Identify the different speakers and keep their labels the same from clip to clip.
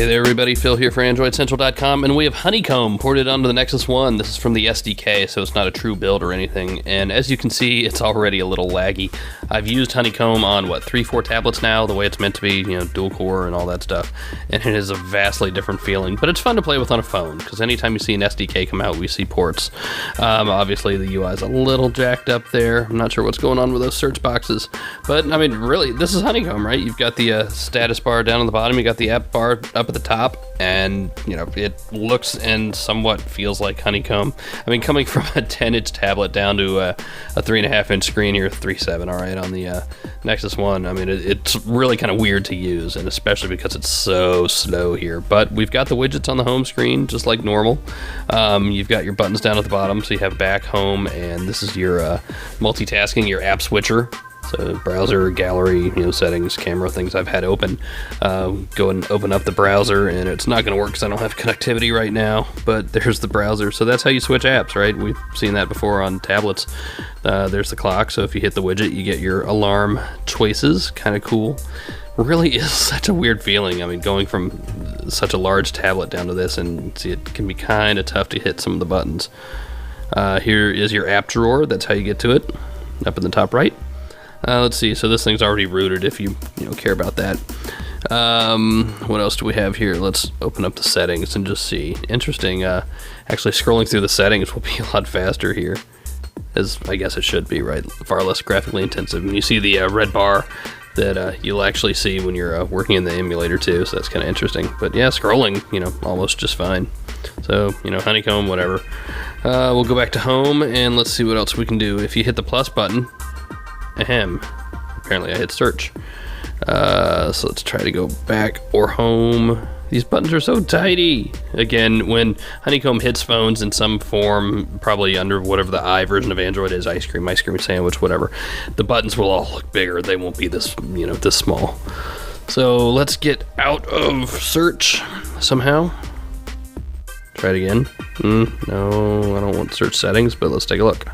Speaker 1: Hey there everybody, Phil here for AndroidCentral.com, and we have Honeycomb ported onto the Nexus 1. This is from the SDK, so it's not a true build or anything, and as you can see, it's already a little laggy. I've used Honeycomb on, 3-4 tablets now, the way it's meant to be, dual core and all that stuff, and it is a vastly different feeling, but it's fun to play with on a phone, because anytime you see an SDK come out, we see ports. Obviously, the UI is a little jacked up there. I'm not sure what's going on with those search boxes, but, I mean, really, this is Honeycomb, right? You've got the status bar down on the bottom, you got the app bar up at the top, and it looks and somewhat feels like Honeycomb. I mean, coming from a 10-inch tablet down to a 3.5-inch screen here, 3.7, all right, on the Nexus 1, I mean, it's really kind of weird to use, and especially because it's so slow here. But we've got the widgets on the home screen, just like normal. You've got your buttons down at the bottom, so you have back, home, and this is your multitasking, your app switcher. So browser, gallery, settings, camera, things I've had open. Go and open up the browser, and it's not going to work because I don't have connectivity right now, but there's the browser. So that's how you switch apps, right? We've seen that before on tablets. There's the clock, so if you hit the widget, you get your alarm choices. Kind of cool. Really is such a weird feeling. I mean, going from such a large tablet down to this, and see, it can be kind of tough to hit some of the buttons. Here is your app drawer. That's how you get to it, up in the top right. Let's see, so this thing's already rooted if you care about that. What else do we have here? Let's open up the settings and just see. Interesting, actually scrolling through the settings will be a lot faster here, as I guess it should be, right? Far less graphically intensive. And you see the red bar that you'll actually see when you're working in the emulator too, so that's kind of interesting. But yeah, scrolling, almost just fine. So, Honeycomb, whatever. We'll go back to home, and let's see what else we can do. If you hit the plus button, apparently I hit search. So let's try to go back or home. These buttons are so tiny. Again, when Honeycomb hits phones in some form, probably under whatever the I version of Android is, ice cream sandwich, whatever, the buttons will all look bigger. They won't be this, this small. So let's get out of search somehow. Try it again. No, I don't want search settings, but let's take a look.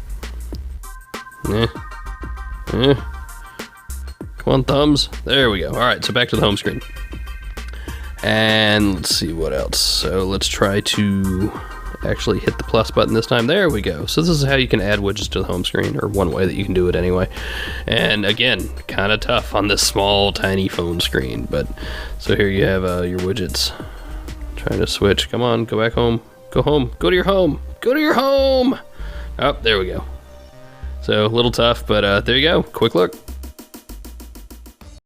Speaker 1: Come on, thumbs. There we go. All right, so back to the home screen. And let's see what else. So let's try to actually hit the plus button this time. There we go. So this is how you can add widgets to the home screen, or one way that you can do it anyway. And again, kind of tough on this small, tiny phone screen. But so here you have your widgets. Trying to switch. Come on, go back home. Go home. Go to your home. Go to your home. Oh, there we go. So a little tough, but there you go. Quick look.